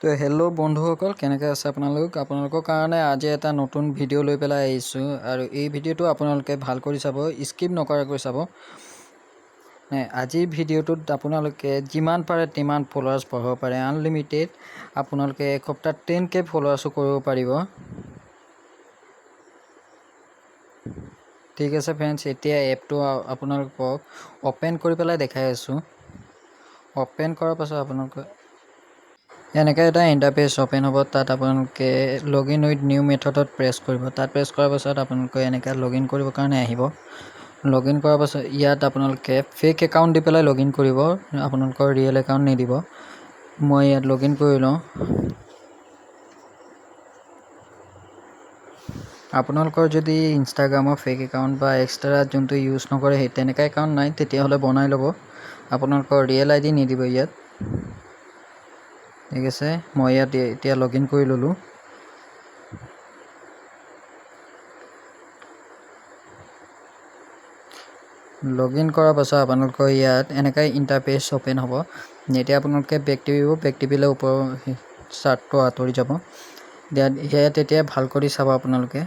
তো হেল্ল' বন্ধুসকল, কেনেকৈ আছে আপোনালোকৰ কাৰণে আজি এটা নতুন ভিডিঅ' লৈ পেলাই আহিছোঁ। আৰু এই ভিডিঅ'টো আপোনালোকে ভাল কৰি চাব, স্কিপ নকৰাকৈ চাব। আজিৰ ভিডিঅ'টোত আপোনালোকে যিমান পাৰে তিমান ফলোৱাৰ্ছ বঢ়াব পাৰে, আনলিমিটেড। আপোনালোকে এসপ্তাহত 10K ফলোৱাৰ্ছো কৰিব পাৰিব। ঠিক আছে ফ্ৰেণ্ডছ, এতিয়া এপটো আপোনালোকক অ'পেন কৰি পেলাই দেখাই আছোঁ। অ'পেন কৰাৰ পাছত আপোনালোকে এনেকৈ এটা ইণ্টাৰফেচ অ'পেন হ'ব। তাত আপোনালোকে লগ ইন উইথ নিউ মেথডত প্ৰেছ কৰিব। তাত প্ৰেছ কৰাৰ পাছত আপোনালোকে এনেকৈ লগ ইন কৰিবৰ কাৰণে আহিব। লগ ইন কৰাৰ পাছত ইয়াত আপোনালোকে ফেক একাউণ্ট দি পেলাই লগ ইন কৰিব, আপোনালোকৰ ৰিয়েল একাউণ্ট নিদিব। মই ইয়াত লগ ইন কৰি লওঁ। আপোনালোকৰ যদি ইনষ্টাগ্ৰামৰ ফেক একাউণ্ট বা এক্সট্ৰা যোনটো ইউজ নকৰে সেই তেনেকুৱা একাউণ্ট নাই, তেতিয়াহ'লে বনাই ল'ব। আপোনালোকৰ ৰিয়েল ID নিদিব ইয়াত। ঠিক আছে, মই ইয়াত এতিয়া লগ ইন কৰি ল'লোঁ। লগ ইন কৰাৰ পাছত আপোনালোকৰ ইয়াত এনেকৈ ইণ্টাৰফেচ অ'পেন হ'ব। এতিয়া আপোনালোকে বেক টিপিব, বেক টিপিলে ওপৰৰ চাৰ্টটো আঁতৰি যাব। ইয়াত এতিয়া ভাল কৰি চাব আপোনালোকে।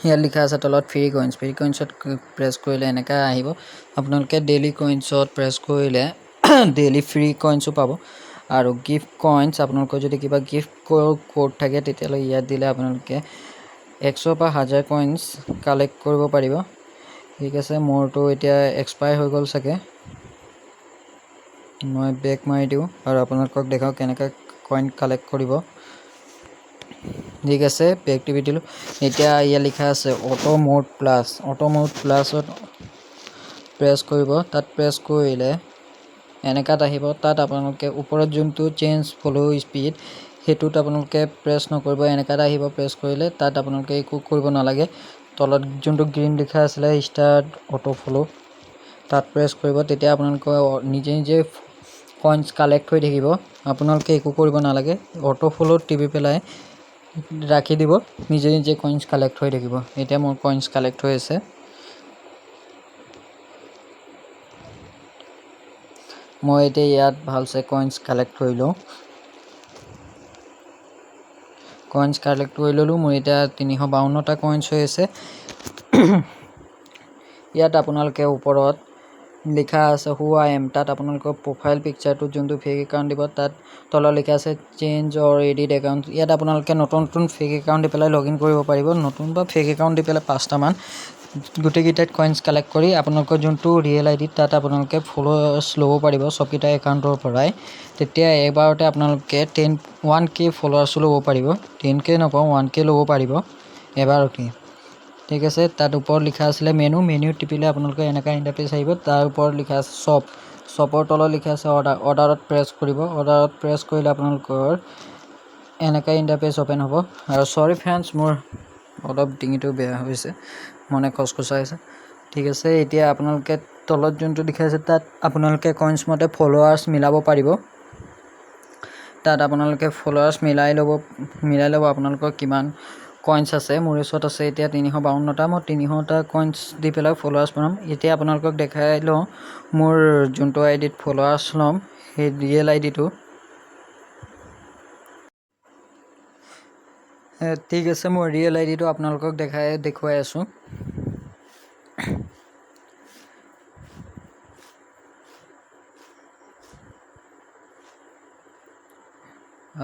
ইয়াত লিখা আছে তলত ফ্ৰী কইনছত প্ৰেছ কৰিলে এনেকৈ আহিব। আপোনালোকে ডেইলি কইনছত প্ৰেছ কৰিলে ডেইলি ফ্ৰী কইনছো পাব। আৰু গিফ্ট কইনছ, আপোনালোকৰ যদি কিবা গিফ্ট কোড থাকে তেতিয়াহ'লে ইয়াত দিলে আপোনালোকে 100 বা 1000 কইনছ কালেক্ট কৰিব পাৰিব। ঠিক আছে, মোৰতো এতিয়া এক্সপায়াৰ হৈ গ'ল চাগে। মই বেক মাৰি দিওঁ আৰু আপোনালোকক দেখাওঁ কেনেকৈ কইন কালেক্ট কৰিব। ঠিক আছে, বেক টিপি দিলোঁ। এতিয়া ইয়াত লিখা আছে অটো মোড প্লাছত প্ৰেছ কৰিব। তাত প্ৰেছ কৰিলে এনেকাত আহিব। তাত আপোনালোকে ওপৰত যোনটো চেঞ্জ ফ'ল' স্পীড সেইটোত আপোনালোকে প্ৰেছ নকৰিব, এনেকাত আহিব। প্ৰেছ কৰিলে তাত আপোনালোকে একো কৰিব নালাগে। তলত যোনটো গ্ৰীণ লিখা আছিলে ষ্টাৰ্ট অটো ফ'ল', তাত প্ৰেছ কৰিব। তেতিয়া আপোনালোকৰ নিজে নিজে কইনছ কালেক্ট হৈ থাকিব, আপোনালোকে একো কৰিব নালাগে। অটো ফ'ল'ত টিপি পেলাই ৰাখি দিব, নিজে নিজে কইনছ কালেক্ট হৈ থাকিব। এতিয়া মোৰ কইনছ কালেক্ট হৈ আছে। মই এতিয়া ইয়াত ভালছে কইনছ কালেক্ট কৰি লওঁ। কইনছ কালেক্ট কৰি ল'লোঁ। মোৰ এতিয়া 352টা কইনছ হৈ আছে। ইয়াত আপোনালোকে ওপৰত লিখা আছে হু আই এম, তাত আপোনালোকৰ প্ৰফাইল পিকচাৰটো যোনটো ফেক একাউণ্ট দিব, তাত তলত লিখা আছে চেঞ্জ অৰ এডিট একাউণ্ট। ইয়াত আপোনালোকে নতুন ফেক একাউণ্ট দি পেলাই লগ ইন কৰিব পাৰিব। নতুন বা ফেক একাউণ্ট দি পেলাই 5টামান গোটেইকেইটাত কইনছ কালেক্ট কৰি আপোনালোকৰ যোনটো ৰিয়েল ID তাত আপোনালোকে ফলোৱাৰ্ছ ল'ব পাৰিব চবকেইটা একাউণ্টৰ পৰাই। তেতিয়া এবাৰতে আপোনালোকে 1K ফলোৱাৰ্ছো ল'ব পাৰিব। 10K নকওঁ, 1K ল'ব পাৰিব এবাৰতে। ঠিক আছে, তাত ওপৰত লিখা আছিলে মেনু টিপিলে আপোনালোকে এনেকুৱা ইণ্টাৰফেচ আহিব। তাৰ ওপৰত লিখা আছে শ্বপৰ তলত লিখা আছে অৰ্ডাৰত প্ৰেছ কৰিব। অৰ্ডাৰত প্ৰেছ কৰিলে আপোনালোকৰ এনেকুৱা ইণ্টাৰফেচ অ'পেন হ'ব। আৰু চৰি ফ্ৰেণ্ডছ, মোৰ অলপ ডিঙিটো বেয়া হৈছে, মনে খচখচাইছে। ঠিক আছে, এতিয়া আপোনালোকে তলত যোনটো লিখা আছে তাত আপোনালোকে কইনছ মতে ফলোৱাৰ্ছ মিলাব পাৰিব। তাত আপোনালোকে ফলোৱাৰ্ছ মিলাই ল'ব আপোনালোকৰ কিমান কইনছ আছে। মোৰ ওচৰত আছে এতিয়া 352টা। মই 300টা কইনছ দি পেলাই ফলোৱাৰ্ছ বনাম। এতিয়া আপোনালোকক দেখাই লওঁ মোৰ যোনটো IDত ফলোৱাৰ্ছ ল'ম সেই ৰিয়েল IDটো। ঠিক আছে, মই ৰিয়েল IDটো আপোনালোকক দেখুৱাই আছোঁ।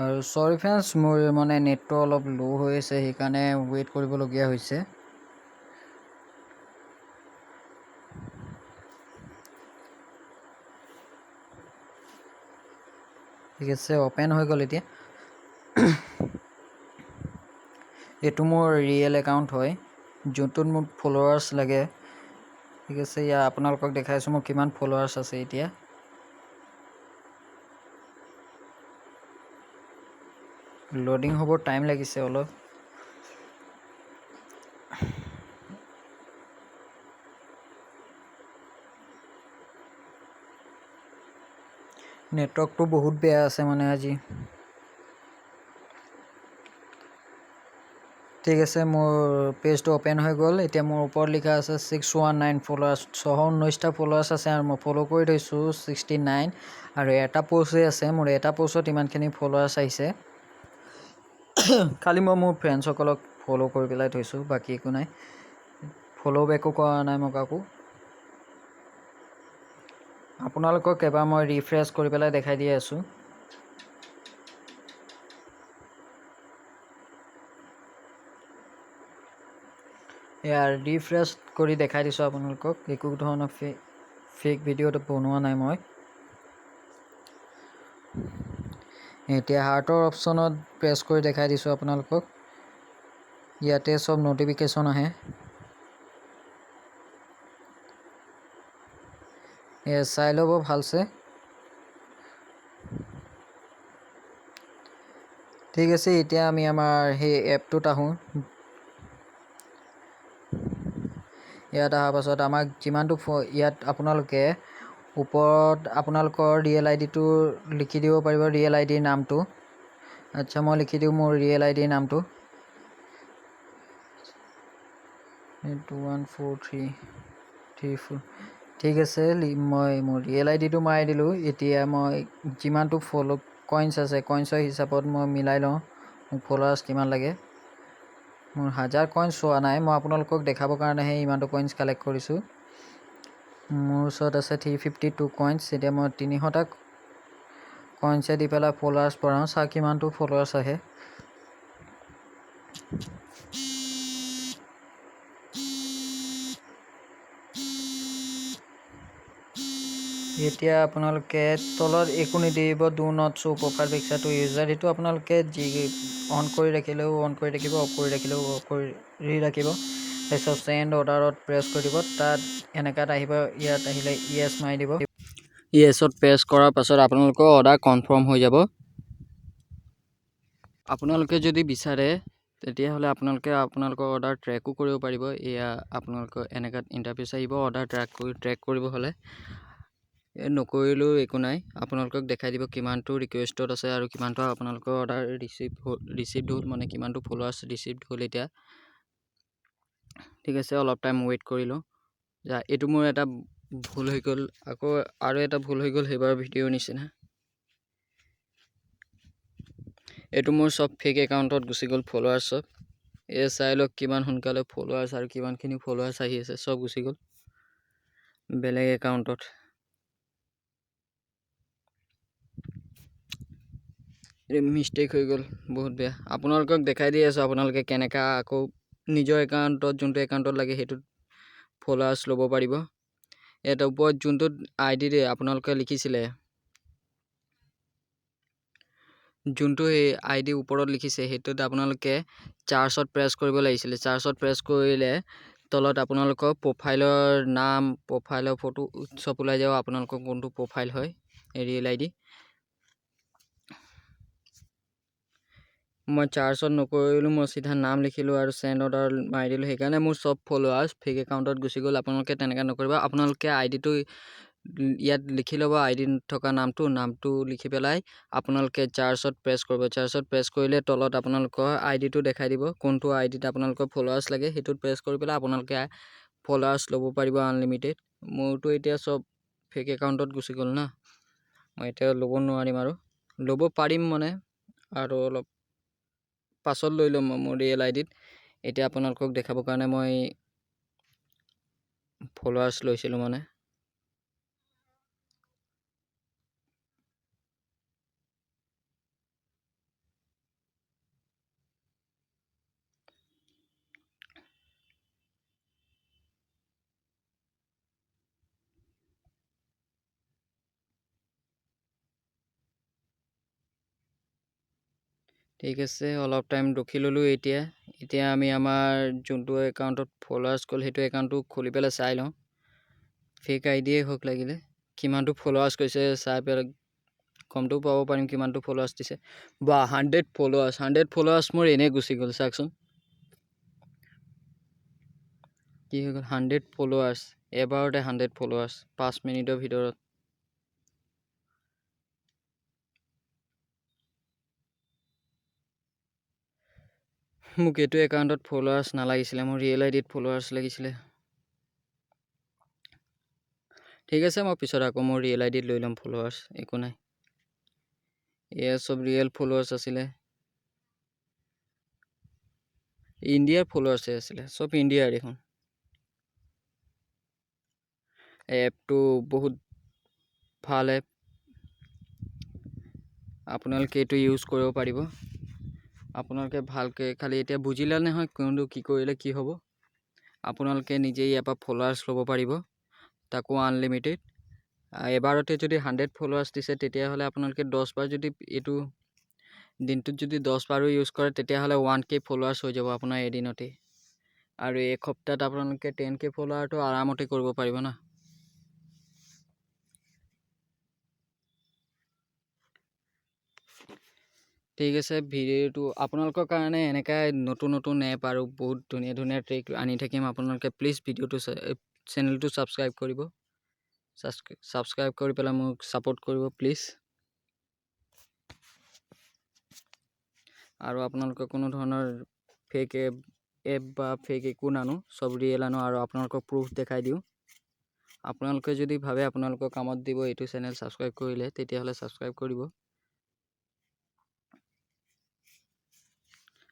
আৰু চৰি ফ্ৰেণ্ডছ, মোৰ মানে নেটটো অলপ ল' হৈ আছে, সেইকাৰণে ৱেইট কৰিবলগীয়া হৈছে। ঠিক আছে, অ'পেন হৈ গ'ল এতিয়া। এইটো মোৰ ৰিয়েল একাউণ্ট হয়, যোনটোত মোক ফলোৱাৰ্ছ লাগে। ঠিক আছে, ইয়াত আপোনালোকক দেখাইছোঁ মোৰ কিমান ফলোৱাৰ্ছ আছে এতিয়া। লোডিং হ'ব টাইম লাগিছে অলপ। নেটৱৰ্কটো বহুত বেয়া আছে মানে আজি। ঠিক আছে, মোৰ পেজটো অ'পেন হৈ গ'ল। এতিয়া মোৰ ওপৰত লিখা আছে 619 ফলোৱাৰ্ছ, 619টা ফলোৱাৰ্ছ আছে আৰু মই ফ'ল' কৰি থৈছোঁ 69। আৰু এটা পোষ্টে আছে, মোৰ এটা পোষ্টত ইমানখিনি ফলোৱাৰ্ছ আহিছে। খালি মই মোৰ ফ্ৰেণ্ডসকলক ফ'ল' কৰি পেলাই থৈছোঁ, বাকী একো নাই। ফ'ল' বেকো কৰা নাই মই কাকো। আপোনালোকক এবাৰ মই ৰিফ্ৰেছ কৰি পেলাই দেখাই দি আছোঁ। ইয়াৰ ৰিফ্ৰেছ কৰি দেখাই দিছোঁ আপোনালোকক। একো ধৰণৰ ফেক ভিডিঅ'টো বনোৱা নাই মই। এতিয়া হাৰ্টৰ অপশ্যনত প্ৰেছ কৰি দেখাই দিছোঁ আপোনালোকক। ইয়াতে চব ন'টিফিকেশ্যন আহে। চাই ল'ব ভালছে। ঠিক আছে, এতিয়া আমি আমাৰ সেই এপটোত আহোঁ। ইয়াত অহাৰ পাছত আমাক যিমানটো ইয়াত আপোনালোকে ওপৰত আপোনালোকৰ ৰিয়েল আই ডিটো লিখি দিব পাৰিব, ৰিয়েল আই ডিৰ নামটো। আচ্ছা, মই লিখি দিওঁ মোৰ ৰিয়েল আই ডিৰ নামটো। 214334। ঠিক আছে, মই মোৰ ৰিয়েল আই ডিটো মাৰি দিলোঁ। এতিয়া মই যিমানটো কইনছ আছে, কইনছৰ হিচাপত মই মিলাই লওঁ মোক ফলোৱাৰ্ছ কিমান লাগে। মোৰ 1000 কইনছ চোৱা নাই, মই আপোনালোকক দেখাবৰ কাৰণেহে ইমানটো কইনছ কালেক্ট কৰিছোঁ। মোৰ ওচৰত আছে 352 কইনছ। এতিয়া মই 300টা কইনছে দি পেলাই ফলোৱাৰ্ছ বঢ়াওঁ, চাওঁ কিমানটো ফলোৱাৰ্ছ আহে। এতিয়া আপোনালোকে তলত একো নিদিব, ডু নট শ্ব' প্ৰফাইল পিকচাৰটো ইউজাৰ সেইটো আপোনালোকে যি অন কৰি ৰাখিলেও অন কৰি ৰাখিব, অফ কৰি ৰাখিলেও অফ কৰি ৰাখিব। তাৰপিছত চেণ্ড অৰ্ডাৰত প্ৰেছ কৰি দিব। তাত এনেকুৱাত আহিব, ইয়াত আহিলে য়েছ মাৰি দিব। য়েছত প্ৰেছ কৰাৰ পাছত আপোনালোকৰ অৰ্ডাৰ কনফাৰ্ম হৈ যাব। আপোনালোকে যদি বিচাৰে তেতিয়াহ'লে আপোনালোকৰ অৰ্ডাৰ ট্ৰেকো কৰিব পাৰিব। এয়া আপোনালোকৰ এনেকুৱাত ইণ্টাৰফেচ আহিব অৰ্ডাৰ ট্ৰেক কৰিব হ'লে। নকৰিলেও একো নাই, আপোনালোকক দেখাই দিব কিমানটো ৰিকুৱেষ্টত আছে আৰু কিমানটো আপোনালোকৰ অৰ্ডাৰ ৰিচিভড হ'ল, মানে কিমানটো ফলোৱাৰ্ছ ৰিচিভড হ'ল এতিয়া। ঠিক আছে, অলপ টাইম ৱেইট কৰি লওঁ। এইটো মোৰ এটা ভুল হৈ গ'ল, আকৌ আৰু এটা ভুল হৈ গ'ল সেইবাৰ ভিডিঅ'ৰ নিচিনা। এইটো মোৰ চব ফেক একাউণ্টত গুচি গ'ল ফলোৱাৰ্ছ চব। চাই লওক কিমান সোনকালে ফলোৱাৰ্ছ আৰু কিমানখিনি ফলোৱাৰ্ছ আহি আছে, চব গুচি গ'ল বেলেগ একাউণ্টত। মিষ্টেক হৈ গ'ল, বহুত বেয়া। আপোনালোকক দেখাই দি আছোঁ আপোনালোকে কেনেকৈ আকৌ নিজৰ একাউণ্টত, যোনটো একাউণ্টত লাগে সেইটোত ফলোৱাৰ্ছ ল'ব পাৰিব। ইয়াত ওপৰত যোনটোত আই ডি আপোনালোকে লিখিছিলে, যোনটো এই আই ডি ওপৰত লিখিছে সেইটোত আপোনালোকে চাৰ্চত প্ৰেছ কৰিব লাগিছিলে। চাৰ্চত প্ৰেছ কৰিলে তলত আপোনালোকৰ প্ৰফাইলৰ নাম, প্ৰফাইলৰ ফটো চব ওলাই যাব, আপোনালোকৰ কোনটো প্ৰফাইল হয় ৰিয়েল আই ডি। মই চাৰ্চত নকৰিলোঁ, মই চিধা নাম লিখিলোঁ আৰু চেণ্ড অৰ্ডাৰ মাৰি দিলোঁ। সেইকাৰণে মোৰ চব ফলোৱাৰ্ছ ফেক একাউণ্টত গুচি গ'ল। আপোনালোকে তেনেকৈ নকৰিব। আপোনালোকে আই ডিটো ইয়াত লিখি ল'ব, আই ডি থকা নামটো লিখি পেলাই আপোনালোকে চাৰ্চত প্ৰেছ কৰিব। চাৰ্চত প্ৰেছ কৰিলে তলত আপোনালোকৰ আই ডিটো দেখাই দিব, কোনটো আই ডিত আপোনালোকৰ ফলোৱাৰ্ছ লাগে সেইটোত প্ৰেছ কৰি পেলাই আপোনালোকে ফলোৱাৰ্ছ ল'ব পাৰিব আনলিমিটেড। মোৰতো এতিয়া চব ফেক একাউণ্টত গুচি গ'ল না, মই এতিয়া ল'ব নোৱাৰিম। আৰু ল'ব পাৰিম মানে, আৰু অলপ পাছত লৈ ল'ম মোৰ ৰিয়েল আই ডিত। এতিয়া আপোনালোকক দেখাবৰ কাৰণে মই ফলোৱাৰ্ছ লৈছিলোঁ মানে। ঠিক আছে, অলপ টাইম ৰখি ল'লোঁ। এতিয়া আমি আমাৰ যোনটো একাউণ্টত ফলোৱাৰ্ছ গ'ল সেইটো একাউণ্টটো খুলি পেলাই চাই লওঁ। ফেক আই ডিয়ে হওক লাগিলে, কিমানটো ফলোৱাৰ্ছ কৰিছে চাই পেলাই গমটো পাব পাৰিম কিমানটো ফলোৱাৰ্ছ দিছে। বা 100 ফলোৱাৰ্ছ মোৰ এনেই গুচি গ'ল, চাওকচোন কি হৈ গ'ল। 100 ফলোৱাৰ্ছ এবাৰতে, 100 ফলোৱাৰ্ছ 5 মিনিটৰ ভিতৰত। মোক এইটো একাউণ্টত ফলোৱাৰ্ছ নালাগিছিলে, মোৰ ৰিয়েল আই ডিত ফলোৱাৰ্ছ লাগিছিলে। ঠিক আছে, মই পিছত আকৌ মোৰ ৰিয়েল আইডিত লৈ ল'ম ফলোৱাৰ্ছ, একো নাই। এয়া চব ৰিয়েল ফলোৱাৰ্ছ আছিলে, ইণ্ডিয়াৰ ফলোৱাৰ্ছে আছিলে, চব ইণ্ডিয়াৰ দেখোন। এপটো বহুত ভাল এপ, আপোনালোকে এইটো ইউজ কৰিব পাৰিব। আপোনালোকে ভালকৈ খালি এতিয়া বুজিলে নহয় কোনটো কি কৰিলে কি হ'ব। আপোনালোকে নিজেই ইয়াৰ পৰা ফলোৱাৰ্ছ ল'ব পাৰিব, তাকো আনলিমিটেড। এবাৰতে যদি 100 ফলোৱাৰ্ছ দিছে তেতিয়াহ'লে আপোনালোকে 10 বাৰ যদি এইটো দিনটোত যদি 10 বাৰো ইউজ কৰে তেতিয়াহ'লে 1K ফলোৱাৰ্ছ হৈ যাব আপোনাৰ এদিনতে। আৰু এক সপ্তাহত আপোনালোকে 10K ফলোৱাৰটো আৰামতে কৰিব পাৰিব না। ঠিক আছে, ভিডিঅ'টো আপোনালোকৰ কাৰণে এনেকৈ নতুন নতুন এপ আৰু বহুত ধুনীয়া ধুনীয়া ট্ৰিক আনি থাকিম। আপোনালোকে প্লিজ ভিডিঅ'টো চেনেলটো ছাবস্ক্ৰাইব কৰিব, ছাবস্ক্ৰাইব কৰি পেলাই মোক ছাপোৰ্ট কৰিব প্লিজ। আৰু আপোনালোকে কোনো ধৰণৰ ফেক এপ বা ফেক একো নানো, চব ৰিয়েল আনো আৰু আপোনালোকক প্ৰুফ দেখাই দিওঁ। আপোনালোকে যদি ভাবে আপোনালোকৰ কামত দিব এইটো চেনেল ছাবস্ক্ৰাইব কৰিলে, তেতিয়াহ'লে ছাবস্ক্ৰাইব কৰিব।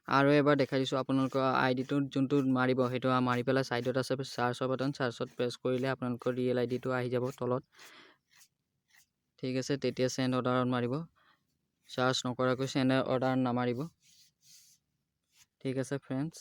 আৰু এবাৰ দেখাই দিছোঁ, আপোনালোকৰ আইডিটোত যোনটো মাৰিব সেইটো মাৰি পেলাই ছাইডত আছে চাৰ্চৰ বাটন, চাৰ্চত প্ৰেছ কৰিলে আপোনালোকৰ ৰিয়েল আইডিটো আহি যাব তলত। ঠিক আছে, তেতিয়া চেণ্ড অৰ্ডাৰত মাৰিব, চাৰ্চ নকৰাকৈ চেণ্ড অৰ্ডাৰ নামাৰিব। ঠিক আছে ফ্ৰেণ্ডছ।